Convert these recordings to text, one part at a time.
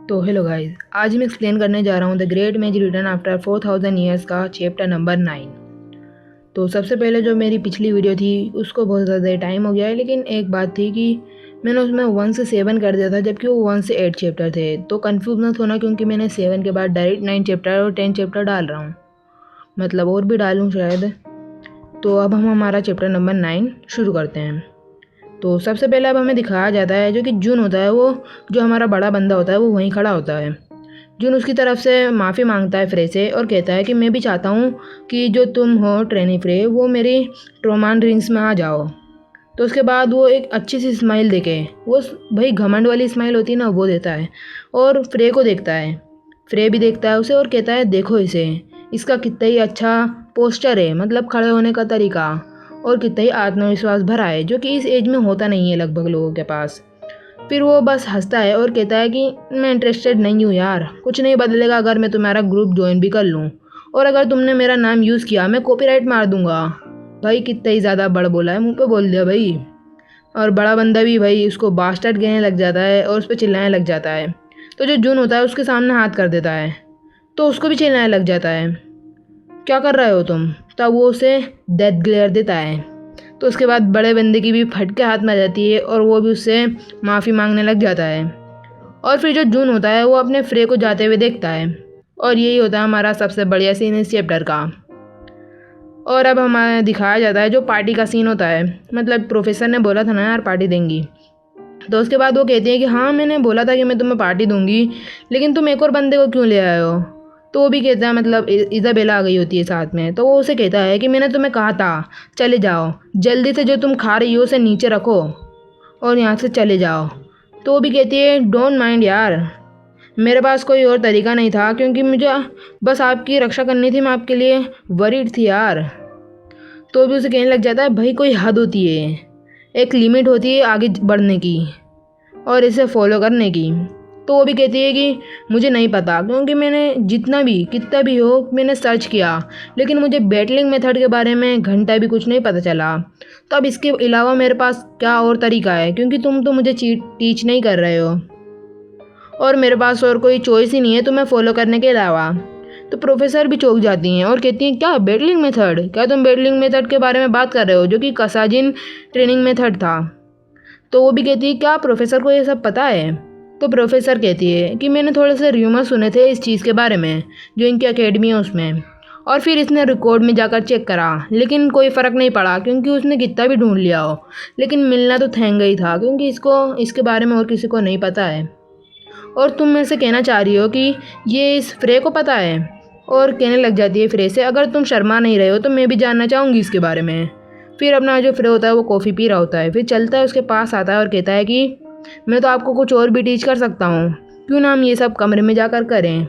तो hello guys, आज मैं एक्सप्लेन करने जा रहा हूँ the great maize return after 4000 years का चैप्टर नंबर 9। तो सबसे पहले जो मेरी पिछली वीडियो थी उसको बहुत ज़्यादा टाइम हो गया है, लेकिन एक बात थी कि मैंने उसमें 1 से 7 कर दिया था, जबकि वो 1 से 8 चैप्टर थे। तो कन्फ्यूज मत होना, क्योंकि मैंने 7 के बाद डायरेक्ट 9 चैप्टर और 10 चैप्टर डाल रहा हूँ, मतलब और भी डालूँ शायद। तो अब हम हमारा चैप्टर नंबर 9 शुरू करते हैं। तो सबसे पहले अब हमें दिखाया जाता है जो कि जून होता है, वो जो हमारा बड़ा बंदा होता है वो वहीं खड़ा होता है। जून उसकी तरफ से माफ़ी मांगता है फ्रे से और कहता है कि मैं भी चाहता हूँ कि जो तुम हो ट्रेनी फ्रे, वो मेरी ट्रोमान रिंग्स में आ जाओ। तो उसके बाद वो एक अच्छी सी स्माइल देके, वो भाई घमंड वाली स्माइल होती है ना, वो देता है और फ्रे को देखता है। फ्रे भी देखता है उसे और कहता है देखो इसे, इसका कितना ही अच्छा पोस्चर है, मतलब खड़े होने का तरीका, और कितना ही आत्मविश्वास भरा है, जो कि इस एज में होता नहीं है लगभग लोगों के पास। फिर वो बस हंसता है और कहता है कि मैं इंटरेस्टेड नहीं हूँ यार, कुछ नहीं बदलेगा अगर मैं तुम्हारा ग्रुप ज्वाइन भी कर लूँ, और अगर तुमने मेरा नाम यूज़ किया मैं कॉपीराइट मार दूंगा। भाई कितना ही ज़्यादा बड़ बोला है, मुंह पे बोल दिया भाई। और बड़ा बंदा भी भाई उसको बास्टर्ड कहने लग जाता है और उस पर चिल्लाने लग जाता है। तो जो जून होता है उसके सामने हाथ कर देता है, तो उसको भी चिल्लाने लग जाता है, क्या कर रहे हो तुम। तब वो उसे डेथ ग्लेयर देता है। तो उसके बाद बड़े बंदे की भी फट के हाथ में आ जाती है और वो भी उससे माफ़ी मांगने लग जाता है। और फिर जो जून होता है वो अपने फ्रे को जाते हुए देखता है। और यही होता है हमारा सबसे बढ़िया सीन इस चैप्टर का। और अब हमें दिखाया जाता है जो पार्टी का सीन होता है, मतलब प्रोफेसर ने बोला था ना यार पार्टी देंगी। तो उसके बाद वो कहती है कि हाँ मैंने बोला था कि मैं तुम्हें पार्टी दूंगी, लेकिन तुम एक और बंदे को क्यों ले आए हो। तो वो भी कहता है, मतलब इज़ाबेला आ गई होती है साथ में। तो वो उसे कहता है कि मैंने तुम्हें कहा था चले जाओ, जल्दी से जो तुम खा रही हो उसे नीचे रखो और यहाँ से चले जाओ। तो वो भी कहती है डोंट माइंड यार, मेरे पास कोई और तरीका नहीं था, क्योंकि मुझे बस आपकी रक्षा करनी थी, मैं आपके लिए वरीड थी यार। तो भी उसे कहने लग जाता है भाई कोई हद होती है, एक लिमिट होती है आगे बढ़ने की और इसे फॉलो करने की। तो वो भी कहती है कि मुझे नहीं पता, क्योंकि मैंने जितना भी कितना भी हो मैंने सर्च किया, लेकिन मुझे बैटलिंग मेथड के बारे में घंटा भी कुछ नहीं पता चला। तो अब इसके अलावा मेरे पास क्या और तरीका है, क्योंकि तुम तो मुझे टीच नहीं कर रहे हो और मेरे पास और कोई चॉइस ही नहीं है तुम्हें फॉलो करने के अलावा। तो प्रोफेसर भी चौंक जाती हैं और कहती हैं क्या बैटलिंग मेथड, क्या तुम बैटलिंग मेथड के बारे में बात कर रहे हो, जो कि कसाजिन ट्रेनिंग मेथड था। तो वो भी कहती है क्या प्रोफेसर को ये सब पता है। तो प्रोफेसर कहती है कि मैंने थोड़े से र्यूमर सुने थे इस चीज़ के बारे में, जो इनकी एकेडमी है उसमें, और फिर इसने रिकॉर्ड में जाकर चेक करा, लेकिन कोई फ़र्क नहीं पड़ा, क्योंकि उसने कितना भी ढूंढ लिया हो, लेकिन मिलना तो थेंगा ही था, क्योंकि इसको इसके बारे में और किसी को नहीं पता है। और तुम मेरे से कहना चाह रही हो कि ये इस फ्रे को पता है। और कहने लग जाती है फ्रे से अगर तुम शर्मा नहीं रहे हो तो मैं भी जानना चाहूँगी इसके बारे में। फिर अपना जो फ्रे होता है वो कॉफ़ी पी रहा होता है, फिर चलता है उसके पास आता है और कहता है कि मैं तो आपको कुछ और भी टीच कर सकता हूँ, क्यों ना हम ये सब कमरे में जाकर करें।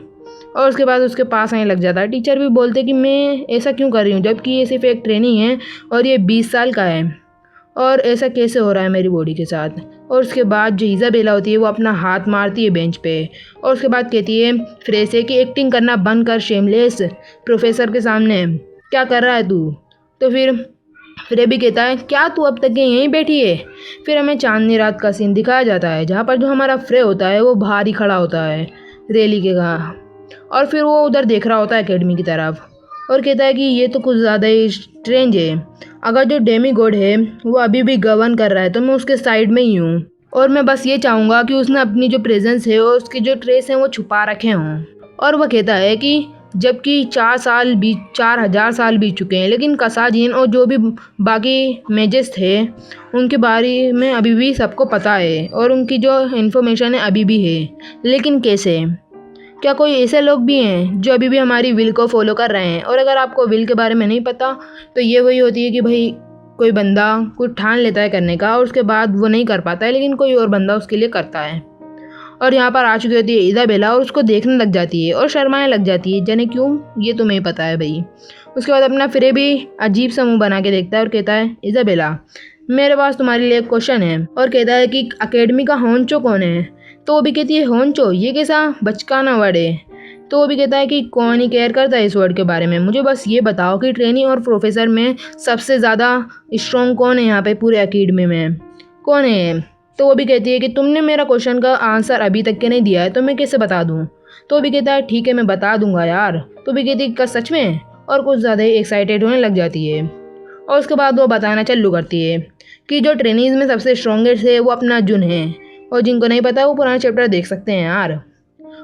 और उसके बाद उसके पास आने लग जाता है। टीचर भी बोलते कि मैं ऐसा क्यों कर रही हूँ, जबकि ये सिर्फ एक ट्रेनिंग है और ये 20 साल का है, और ऐसा कैसे हो रहा है मेरी बॉडी के साथ। और उसके बाद जो इज़ाबेला होती है वो अपना हाथ मारती है बेंच पे और उसके बाद कहती है फ्रे से कि एक्टिंग करना बंद कर शेमलेस, प्रोफेसर के सामने क्या कर रहा है तू। तो फिर फ्रे भी कहता है क्या तू अब तक यहीं बैठी है। फिर हमें चांदनी रात का सीन दिखाया जाता है, जहाँ पर जो हमारा फ्रे होता है वो बाहर ही खड़ा होता है रैली के कहाँ, और फिर वो उधर देख रहा होता है एकेडमी की तरफ और कहता है कि ये तो कुछ ज़्यादा ही स्ट्रेंज है, अगर जो डेमी गॉड है वो अभी भी गवर्न कर रहा है तो मैं उसके साइड में ही हूँ, और मैं बस ये चाहूँगा कि उसने अपनी जो प्रेजेंस है और उसकी जो ट्रेस है वो छुपा रखे हों। और वह कहता है कि जबकि 4,000 साल बीत चुके हैं, लेकिन कसाजिन और जो भी बाकी मेजेस थे उनके बारे में अभी भी सबको पता है और उनकी जो इन्फॉर्मेशन है अभी भी है, लेकिन कैसे। क्या कोई ऐसे लोग भी हैं जो अभी भी हमारी विल को फॉलो कर रहे हैं। और अगर आपको विल के बारे में नहीं पता तो ये वही होती है कि भाई कोई बंदा कुछ ठान लेता है करने का और उसके बाद वो नहीं कर पाता है, लेकिन कोई और बंदा उसके लिए करता है। और यहाँ पर आ चुकी होती है इज़ाबेला और उसको देखने लग जाती है और शर्माने लग जाती है, जाने क्यों ये तुम्हें पता है भाई। उसके बाद अपना फ्रे भी अजीब सा मुँह बना के देखता है और कहता है इज़ाबेला मेरे पास तुम्हारे लिए एक क्वेश्चन है, और कहता है कि अकेडमी का होंचो कौन है। तो वो भी कहती है होंचो, ये कैसा बचकाना वर्ड है। तो वो भी कहता है कि कौन ही केयर करता है इस वर्ड के बारे में, मुझे बस ये बताओ कि ट्रेनी और प्रोफेसर में सबसे ज़्यादा स्ट्रॉन्ग कौन है यहाँ पे पूरे अकेडमी में, कौन है। तो वो भी कहती है कि तुमने मेरा क्वेश्चन का आंसर अभी तक के नहीं दिया है तो मैं कैसे बता दूँ। तो वो भी कहता है ठीक है मैं बता दूंगा यार। तो भी कहती है क्या सच में, और कुछ ज़्यादा ही एक्साइटेड होने लग जाती है। और उसके बाद वो बताना चालू करती है कि जो ट्रेनीज में सबसे स्ट्रॉन्गेस्ट है वो अपना जुन है, और जिनको नहीं पता वो पुराना चैप्टर देख सकते हैं यार।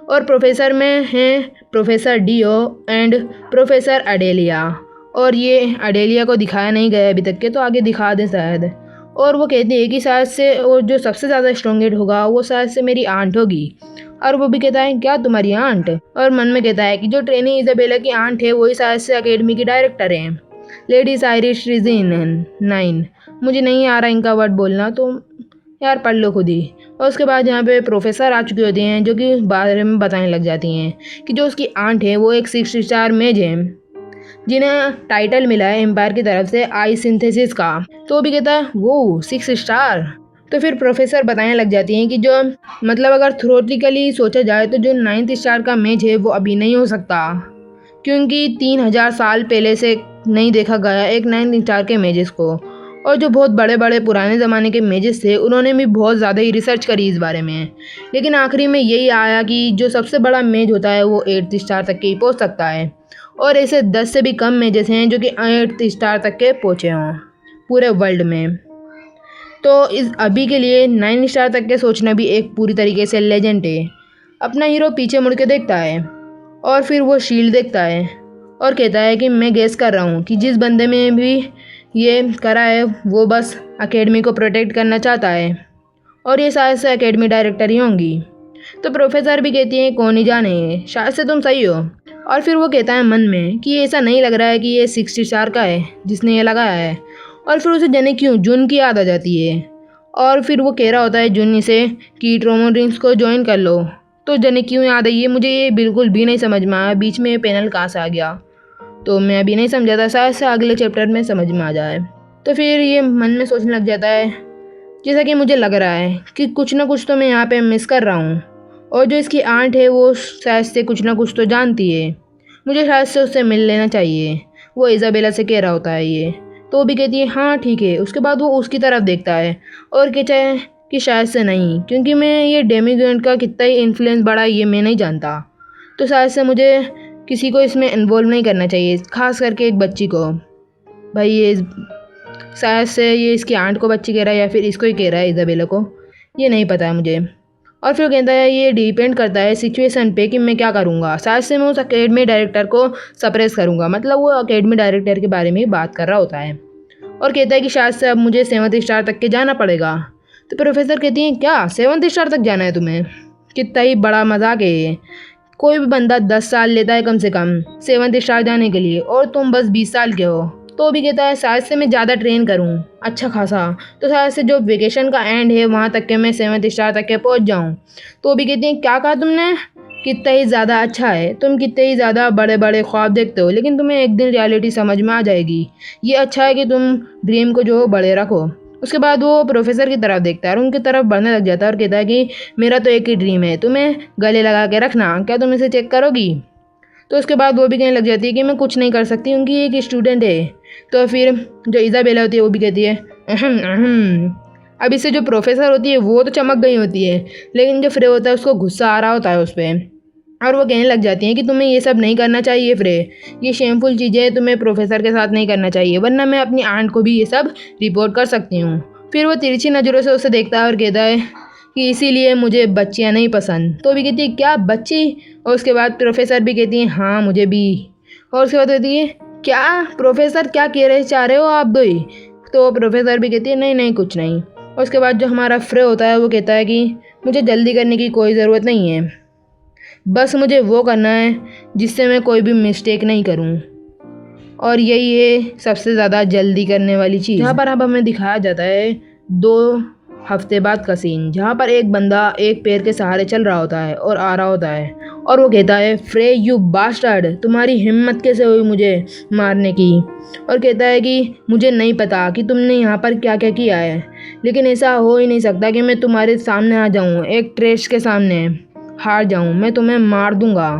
और प्रोफेसर में हैं प्रोफेसर डियो एंड प्रोफेसर अडेलिया, और ये अडेलिया को दिखाया नहीं गया अभी तक के, तो आगे दिखा दें शायद। और वो कहती है कि शायद से वो जो सबसे ज़्यादा स्ट्रॉन्गेस्ट होगा वो शायद से मेरी आंट होगी। और वो भी कहता है क्या तुम्हारी आंट, और मन में कहता है कि जो ट्रेनी इजाबेला की आंट है वही शायद से अकेडमी की डायरेक्टर हैं, लेडीज आयरिश रिजीन 9। मुझे नहीं आ रहा इनका वर्ड बोलना, तो यार पढ़ लो खुद ही। और उसके बाद यहाँ पे प्रोफेसर आ चुकी होती हैं जो कि बारे में बताने लग जाती हैं कि जो उसकी आंट है वो एक 6 स्टार मेज है जिन्हें टाइटल मिला है एम्पायर की तरफ से आई सिंथेसिस का। तो वो भी कहता है वो 6 स्टार। तो फिर प्रोफेसर बताने लग जाती हैं कि जो मतलब अगर थ्योरेटिकली सोचा जाए तो जो 9th स्टार का मेज है वो अभी नहीं हो सकता, क्योंकि 3000 साल पहले से नहीं देखा गया एक 9th स्टार के मेजेस को। और जो बहुत बड़े बड़े पुराने ज़माने के मेजेस थे उन्होंने भी बहुत ज़्यादा ही रिसर्च करी इस बारे में, लेकिन आखिरी में यही आया कि जो सबसे बड़ा मेज होता है वो 8th स्टार तक के ही पहुँच सकता है। और ऐसे 10 से भी कम मेजेस हैं जो कि 8th स्टार तक के पहुँचे हों पूरे वर्ल्ड में। तो इस अभी के लिए 9 स्टार तक के सोचना भी एक पूरी तरीके से लेजेंड है। अपना हीरो पीछे मुड़ के देखता है और फिर वो शील्ड देखता है और कहता है कि मैं गेस कर रहा हूँ कि जिस बंदे में भी ये करा है वो बस एकेडमी को प्रोटेक्ट करना चाहता है, और ये शायद से एकेडमी डायरेक्टर ही होंगी। तो प्रोफेसर भी कहती है कौन ही जाने, शायद से तुम सही हो। और फिर वो कहता है मन में कि ऐसा नहीं लग रहा है कि ये 60 स्टार का है जिसने ये लगाया है। और फिर उसे जाने क्यों जुन की याद आ जाती है, और फिर वो कह रहा होता है जुन से कि ट्रोमोड्रिंक्स को ज्वाइन कर लो। तो जाने क्यों याद आई है मुझे ये बिल्कुल भी नहीं समझ में आया, बीच में पैनल कहाँ से आ गया तो मैं अभी नहीं समझा था, शायद से अगले चैप्टर में समझ में आ जाए। तो फिर ये मन में सोचने लग जाता है जैसा कि मुझे लग रहा है कि कुछ ना कुछ तो मैं यहाँ पे मिस कर रहा हूँ, और जो इसकी आंट है वो शायद से कुछ ना कुछ तो जानती है, मुझे शायद से उससे मिल लेना चाहिए। वो इजाबेला से कह रहा होता है ये। तो वो भी कहती है हाँ ठीक है। उसके बाद वो उसकी तरफ देखता है और कहता है कि शायद से नहीं, क्योंकि मैं ये डेमीगॉड का कितना ही इन्फ्लुएंस बढ़ा ये मैं नहीं जानता, तो शायद से मुझे किसी को इसमें इन्वॉल्व नहीं करना चाहिए, खास करके एक बच्ची को। भाई ये शायद से ये इसकी आंट को बच्ची कह रहा है या फिर इसको ही कह रहा है इजाबेला को, ये नहीं पता है मुझे। और फिर कहता है ये डिपेंड करता है सिचुएशन पे कि मैं क्या करूँगा, शायद से मैं उस अकेडमी डायरेक्टर को सप्रेस करूँगा। मतलब वो अकेडमी डायरेक्टर के बारे में बात कर रहा होता है, और कहता है कि शायद से अब मुझे 7th स्टार तक के जाना पड़ेगा। तो प्रोफेसर कहती हैं क्या 7th स्टार तक जाना है तुम्हें, कितना ही बड़ा मजाक है ये। कोई भी बंदा 10 साल लेता है कम से कम 7th स्टार जाने के लिए, और तुम बस 20 साल के हो। तो भी कहता है शायद से मैं ज़्यादा ट्रेन करूं अच्छा खासा, तो शायद से जो वेकेशन का एंड है वहाँ तक के मैं 7th स्टार तक के पहुँच जाऊँ। तो भी कहती हैं क्या कहा तुमने, कितना ही ज़्यादा अच्छा है, तुम कितने ही ज़्यादा बड़े बड़े ख्वाब देखते हो, लेकिन तुम्हें एक दिन रियलिटी समझ में आ जाएगी। ये अच्छा है कि तुम ड्रीम को जो बड़े रखो। उसके बाद वो प्रोफेसर की तरफ देखता है और उनकी तरफ बढ़ने लग जाता है और कहता है कि मेरा तो एक ही ड्रीम है, तुम्हें गले लगा के रखना, क्या तुम इसे चेक करोगी। तो उसके बाद वो भी कहने लग जाती है कि मैं कुछ नहीं कर सकती, उनकी एक स्टूडेंट है। तो फिर जो इजाबेला होती है वो भी कहती है अहम अहम। अब इससे जो प्रोफेसर होती है वो तो चमक गई होती है, लेकिन जो फ्रे होता है उसको गुस्सा आ रहा होता है उस पर, और वो कहने लग जाती हैं कि तुम्हें ये सब नहीं करना चाहिए फ्रे, ये शेमफुल चीज़ें तुम्हें प्रोफेसर के साथ नहीं करना चाहिए, वरना मैं अपनी आंट को भी ये सब रिपोर्ट कर सकती हूँ। फिर वो तिरछी नज़रों से उसे देखता है और कहता है कि इसीलिए मुझे बच्चियाँ नहीं पसंद। तो भी कहती है क्या बच्ची, और उसके बाद प्रोफेसर भी कहती हैं हाँ मुझे भी। और उसके बाद कहती है क्या प्रोफेसर क्या कह रहे चाह रहे हो आप दो ही। तो प्रोफेसर भी कहती है नहीं नहीं कुछ नहीं। और उसके बाद जो हमारा फ्रे होता है वो कहता है कि मुझे जल्दी करने की कोई ज़रूरत नहीं है, बस मुझे वो करना है जिससे मैं कोई भी मिस्टेक नहीं करूं, और यही है सबसे ज़्यादा जल्दी करने वाली चीज़। यहाँ पर अब हमें दिखाया जाता है 2 हफ्ते बाद का सीन, जहाँ पर एक बंदा एक पैर के सहारे चल रहा होता है और आ रहा होता है, और वो कहता है फ्रे यू बास्टर्ड, तुम्हारी हिम्मत कैसे हुई मुझे मारने की। और कहता है कि मुझे नहीं पता कि तुमने यहाँ पर क्या क्या किया है, लेकिन ऐसा हो ही नहीं सकता कि मैं तुम्हारे सामने आ जाऊँ, एक ट्रेश के सामने हार जाऊँ, मैं तुम्हें मार दूँगा।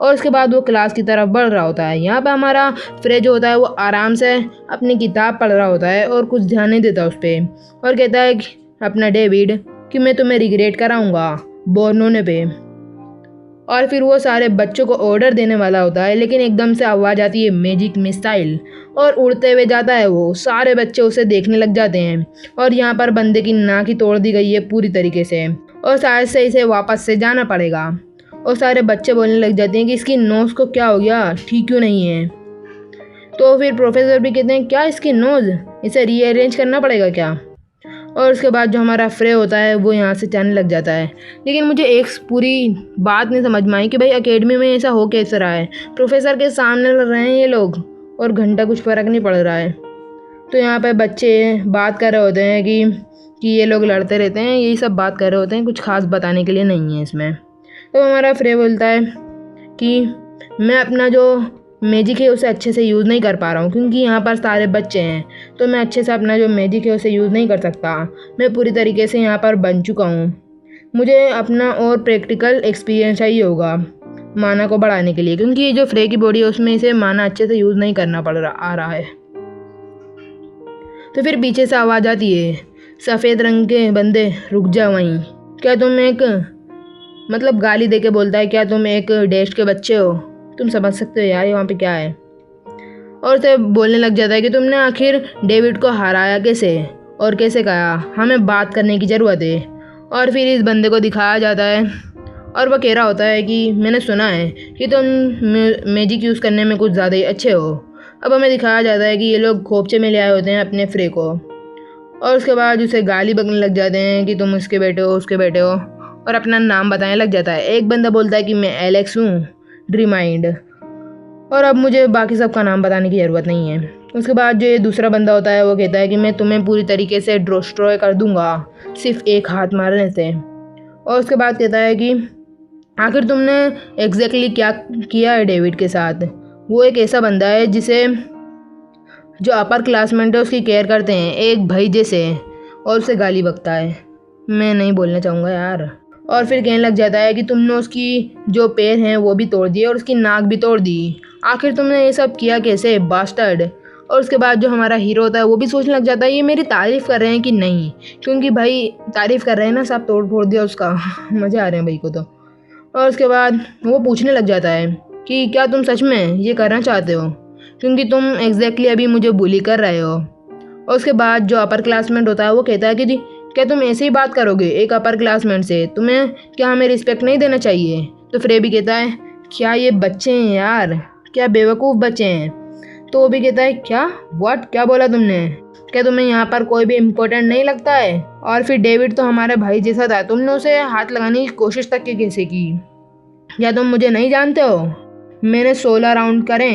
और उसके बाद वो क्लास की तरफ बढ़ रहा होता है। यहाँ पे हमारा फ्रे जो होता है वो आराम से अपनी किताब पढ़ रहा होता है और कुछ ध्यान नहीं देता उस पर, और कहता है कि अपना डेविड कि मैं तुम्हें रिग्रेट कराऊंगा बोर्न होने पे। और फिर वो सारे बच्चों को ऑर्डर देने वाला होता है, लेकिन एकदम से आवाज़ आती है मैजिक मिसाइल, और उड़ते हुए जाता है वो। सारे बच्चे उसे देखने लग जाते हैं, और यहाँ पर बंदे की नाक ही तोड़ दी गई है पूरी तरीके से, और शायद से इसे वापस से जाना पड़ेगा। और सारे बच्चे बोलने लग जाते हैं कि इसकी नोज़ को क्या हो गया, ठीक क्यों नहीं है। तो फिर प्रोफेसर भी कहते हैं क्या इसकी नोज़, इसे रीअरेंज करना पड़ेगा क्या। और उसके बाद जो हमारा फ्रे होता है वो यहाँ से जाने लग जाता है। लेकिन मुझे एक पूरी बात नहीं समझ में आई कि भाई एकेडमी में ऐसा हो कैसे रहा है। प्रोफेसर के सामने लड़ रहे हैं ये लोग और घंटा कुछ फ़र्क नहीं पड़ रहा है। तो यहाँ पे बच्चे बात कर रहे होते हैं कि ये लोग लड़ते रहते हैं, यही सब बात कर रहे होते हैं, कुछ खास बताने के लिए नहीं है इसमें। तो हमारा फ्रे बोलता है कि मैं अपना जो मैजिक है उसे अच्छे से यूज़ नहीं कर पा रहा हूँ, क्योंकि यहाँ पर सारे बच्चे हैं, तो मैं अच्छे से अपना जो मैजिक है उसे यूज़ नहीं कर सकता। मैं पूरी तरीके से यहाँ पर बन चुका हूँ। मुझे अपना और प्रैक्टिकल एक्सपीरियंस चाहिए होगा माना को बढ़ाने के लिए, क्योंकि ये जो फ्रे की बॉडी है उसमें इसे माना अच्छे से यूज़ नहीं करना आ रहा है। तो फिर पीछे से आवाज़ आती है सफ़ेद रंग के बंदे रुक जा वहीं, क्या तुम एक मतलब गाली दे के बोलता है क्या तुम एक डैश के बच्चे हो, तुम समझ सकते हो यार वहाँ पे क्या है। और उसे बोलने लग जाता है कि तुमने आखिर डेविड को हराया कैसे और कैसे कहा, हमें बात करने की ज़रूरत है। और फिर इस बंदे को दिखाया जाता है और वह कह रहा होता है कि मैंने सुना है कि तुम मैजिक यूज़ करने में कुछ ज़्यादा ही अच्छे हो। अब हमें दिखाया जाता है कि ये लोग खोपचे में ले आए होते हैं अपने फ्रे को, और उसके बाद उसे गाली बकने लग जाते हैं कि तुम उसके बेटे हो उसके बेटे हो, और अपना नाम बताने लग जाता है। एक बंदा बोलता है कि मैं एलेक्स हूँ ड्रीमाइंड, और अब मुझे बाकी सब का नाम बताने की ज़रूरत नहीं है। उसके बाद जो ये दूसरा बंदा होता है वो कहता है कि मैं तुम्हें पूरी तरीके से डिस्ट्रॉय कर दूंगा सिर्फ एक हाथ मारने से। और उसके बाद कहता है कि आखिर तुमने एग्जैक्टली क्या किया है डेविड के साथ। वो एक ऐसा बंदा है जिसे जो अपर क्लासमेट है उसकी केयर करते हैं एक भाई जैसे, और उसे गाली बकता है। मैं नहीं बोलना चाहूँगा यार। और फिर कहने लग जाता है कि तुमने उसकी जो पैर हैं वो भी तोड़ दिए और उसकी नाक भी तोड़ दी, आखिर तुमने ये सब किया कैसे बास्टर्ड। और उसके बाद जो हमारा हीरो होता है वो भी सोचने लग जाता है ये मेरी तारीफ़ कर रहे हैं कि नहीं, क्योंकि भाई तारीफ़ कर रहे हैं ना, सब तोड़ फोड़ दिया उसका मज़े आ रहे हैं भाई को तो। और उसके बाद वो पूछने लग जाता है कि क्या तुम सच में ये करना चाहते हो, क्योंकि तुम एग्जैक्टली अभी मुझे बुली कर रहे हो। और उसके बाद जो अपर क्लासमेट होता है वो कहता है कि क्या तुम ऐसे ही बात करोगे एक अपर क्लासमेट से, तुम्हें क्या हमें रिस्पेक्ट नहीं देना चाहिए। तो फ्रे भी कहता है क्या ये बच्चे हैं यार, क्या बेवकूफ़ बच्चे हैं। तो वो भी कहता है क्या बोला तुमने, क्या तुम्हें यहाँ पर कोई भी इम्पोर्टेंट नहीं लगता है। और फिर डेविड तो हमारे भाई जैसा था, तुमने उसे हाथ लगाने की कोशिश तक कैसे की, क्या तुम मुझे नहीं जानते हो। मैंने 16 राउंड करे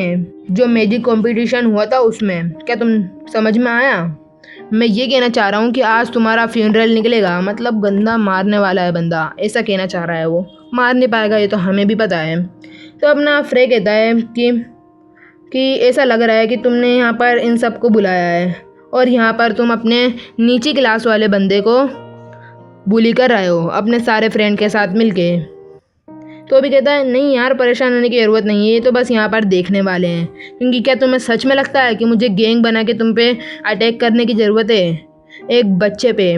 जो मैजिक कंपटीशन हुआ था उसमें, क्या तुम समझ में आया। मैं ये कहना चाह रहा हूँ कि आज तुम्हारा फ्यूनरल निकलेगा, मतलब गंदा मारने वाला है बंदा, ऐसा कहना चाह रहा है वो। मार नहीं पाएगा ये तो हमें भी पता है। तो अपना फ्रे कहता है कि ऐसा लग रहा है कि तुमने यहाँ पर इन सबको बुलाया है और यहाँ पर तुम अपने नीची क्लास वाले बंदे को बुली कर रहे हो अपने सारे फ्रेंड के साथ मिलके। तो भी कहता है नहीं यार परेशान होने की ज़रूरत नहीं है, ये तो बस यहाँ पर देखने वाले हैं, क्योंकि क्या तुम्हें सच में लगता है कि मुझे गैंग बना के तुम पे अटैक करने की ज़रूरत है एक बच्चे पे।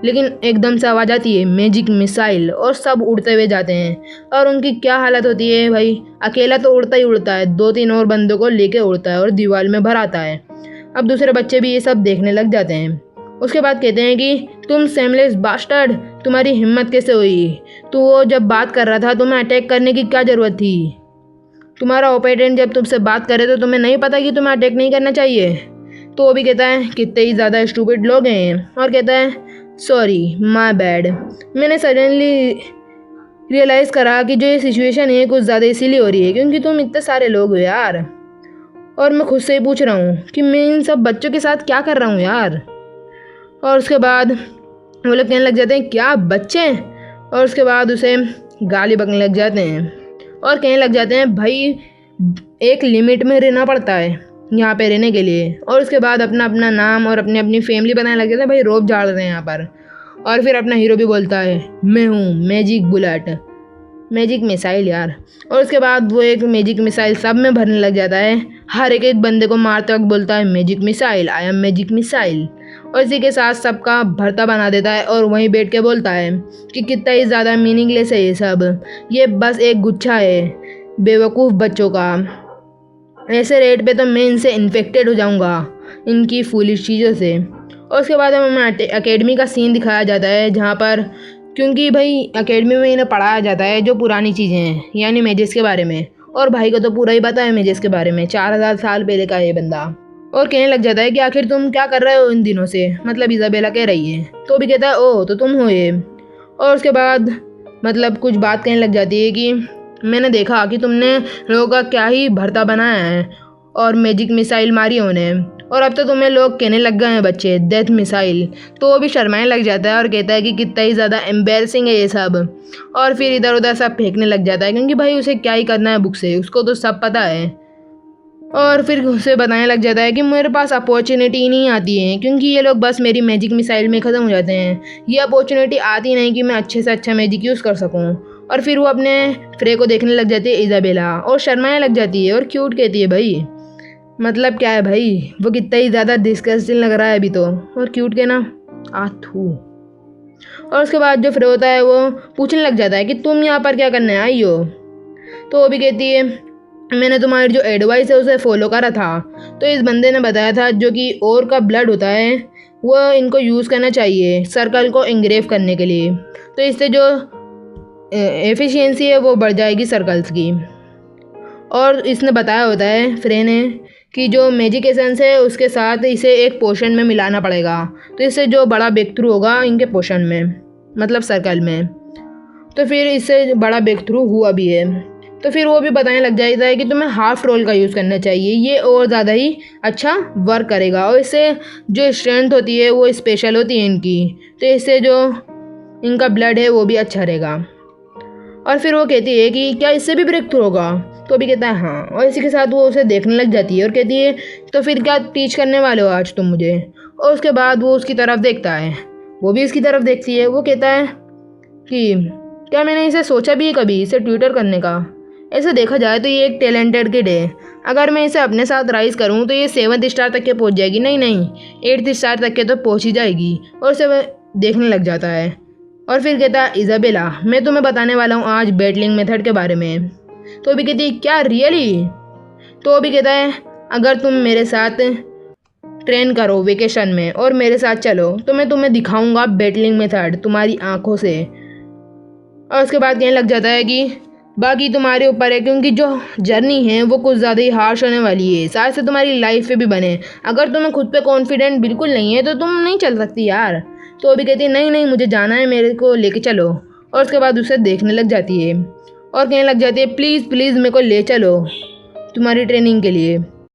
लेकिन एकदम से आवाज़ आती है मैजिक मिसाइल और सब उड़ते हुए जाते हैं। और उनकी क्या हालत होती है भाई, अकेला तो उड़ता ही उड़ता है, 2-3 और बंदों को लेके उड़ता है और दीवार में भर आता है। अब दूसरे बच्चे भी ये सब देखने लग जाते हैं। उसके बाद कहते हैं कि तुम सेमलेस बास्टर्ड, तुम्हारी हिम्मत कैसे हुई, तो वो जब बात कर रहा था तुम्हें अटैक करने की क्या ज़रूरत थी। तुम्हारा ओपोनेंट जब तुमसे बात करे तो तुम्हें नहीं पता कि तुम्हें अटैक नहीं करना चाहिए। तो वो भी कहता है कितने ही ज़्यादा स्टूपिड लोग हैं, और कहता है सॉरी माय बैड, मैंने सडनली रियलाइज़ करा कि जो ये सिचुएशन है कुछ ज़्यादा इसीलिए हो रही है क्योंकि तुम इतने सारे लोग हो यार, और मैं खुद से ही पूछ रहा हूँ कि मैं इन सब बच्चों के साथ क्या कर रहा हूँ यार। और उसके बाद वो लोग कहने लग जाते हैं क्या बच्चे, और उसके बाद उसे गाली बकने लग जाते हैं और कहने लग जाते हैं भाई एक लिमिट में रहना पड़ता है यहाँ पे रहने के लिए। और उसके बाद अपना अपना नाम और अपनी अपनी फैमिली बनाने लग जाते हैं, भाई रोब झाड़ रहे हैं यहाँ पर। और फिर अपना हीरो भी बोलता है मैं हूँ मैजिक बुलेट, मैजिक मिसाइल यार। और उसके बाद वो एक मैजिक मिसाइल सब में भरने लग जाता है, हर एक बंदे को मारते वक्त बोलता है magic missile, I am magic missile. और इसी के साथ सबका भरता बना देता है और वहीं बैठ के बोलता है कि कितना ही ज़्यादा मीनिंगलेस है ये सब, ये बस एक गुच्छा है बेवकूफ़ बच्चों का। ऐसे रेट पे तो मैं इनसे इन्फेक्टेड हो जाऊंगा, इनकी फूलिश चीज़ों से। और उसके बाद हमें एकेडमी का सीन दिखाया जाता है जहाँ पर, क्योंकि भाई एकेडमी में इन्हें पढ़ाया जाता है जो पुरानी चीज़ें हैं यानी मेजेस के बारे में। और भाई को तो पूरा ही पता है मेजेस के बारे में, 4000 साल पहले का ये बंदा। और कहने लग जाता है कि आखिर तुम क्या कर रहे हो इन दिनों से, मतलब इज़ाबेला कह रही है। तो भी कहता है ओह तो तुम हो ये। और उसके बाद मतलब कुछ बात कहने लग जाती है कि मैंने देखा कि तुमने लोगों का क्या ही भरता बनाया है और मैजिक मिसाइल मारी उन्हें, और अब तो तुम्हें लोग कहने लग गए हैं बच्चे डेथ मिसाइल। तो वो भी शर्माने लग जाता है और कहता है कि कितना ही ज़्यादा एम्बेरसिंग है ये सब। और फिर इधर उधर सब फेंकने लग जाता है क्योंकि भाई उसे क्या ही करना है बुक से, उसको तो सब पता है। और फिर उसे बताने लग जाता है कि मेरे पास अपॉर्चुनिटी नहीं आती है क्योंकि ये लोग बस मेरी मैजिक मिसाइल में ख़त्म हो जाते हैं। ये अपॉर्चुनिटी आती नहीं कि मैं अच्छे से अच्छा मैजिक यूज़ कर सकूं। और फिर वो अपने फ्रे को देखने लग जाती है इज़ाबेला, और शर्माने लग जाती है और क्यूट कहती है भाई, मतलब क्या है भाई, वो कितना ही ज़्यादा डिस्गस्टिंग लग रहा है अभी तो। और क्यूट के ना आथू। और उसके बाद जो फ्रे होता है वो पूछने लग जाता है कि तुम यहाँ पर क्या करने आई हो। तो वो भी कहती है मैंने तुम्हारी जो एडवाइस है उसे फॉलो करा था। तो इस बंदे ने बताया था जो कि और का ब्लड होता है वो इनको यूज़ करना चाहिए सर्कल को इंग्रेव करने के लिए, तो इससे जो एफिशिएंसी है वो बढ़ जाएगी सर्कल्स की। और इसने बताया होता है फ्रे ने कि जो मैजिक एसेंस है उसके साथ इसे एक पोशन में मिलाना पड़ेगा, तो इससे जो बड़ा ब्रेक थ्रू होगा इनके पोशन में, मतलब सर्कल में। तो फिर इससे बड़ा ब्रेक थ्रू हुआ भी है। तो फिर वो भी बताने लग जाता है कि तुम्हें हाफ रोल का यूज़ करना चाहिए, ये और ज़्यादा ही अच्छा वर्क करेगा और इससे जो स्ट्रेंथ होती है वो स्पेशल होती है इनकी, तो इससे जो इनका ब्लड है वो भी अच्छा रहेगा। और फिर वो कहती है कि क्या इससे भी ब्रेक थ्रू होगा। तो भी कहता है हाँ, और इसी के साथ वो उसे देखने लग जाती है और कहती है तो फिर क्या टीच करने वाले हो आज तुम मुझे। और उसके बाद वो उसकी तरफ देखता है, वो भी इसकी तरफ देखती है। वो कहता है कि क्या मैंने इसे सोचा भी है कभी इसे ट्यूटर करने का। ऐसे देखा जाए तो ये एक टैलेंटेड किड है, अगर मैं इसे अपने साथ राइज करूँ तो ये 7th स्टार तक के पहुँच जाएगी, नहीं 8th स्टार तक के तो पहुँच ही जाएगी। और उसे देखने लग जाता है और फिर कहता है इज़ाबेला मैं तुम्हें बताने वाला हूँ आज बैटलिंग मेथड के बारे में। तो भी कहती है क्या रियली। तो भी कहता है अगर तुम मेरे साथ ट्रेन करो वेकेशन में और मेरे साथ चलो तो मैं तुम्हें दिखाऊंगा बैटलिंग मेथड तुम्हारी आंखों से। और उसके बाद कहने लग जाता है कि बाकी तुम्हारे ऊपर है क्योंकि जो जर्नी है वो कुछ ज़्यादा ही हार्श होने वाली है, शायद से तुम्हारी लाइफ पे भी बने। अगर तुम्हें खुद पे कॉन्फिडेंट बिल्कुल नहीं है तो तुम नहीं चल सकती यार। तो अभी कहती है नहीं मुझे जाना है, मेरे को लेके चलो। और उसके बाद उसे देखने लग जाती है और कहने लग जाती है प्लीज़ मेरे को ले चलो तुम्हारी ट्रेनिंग के लिए।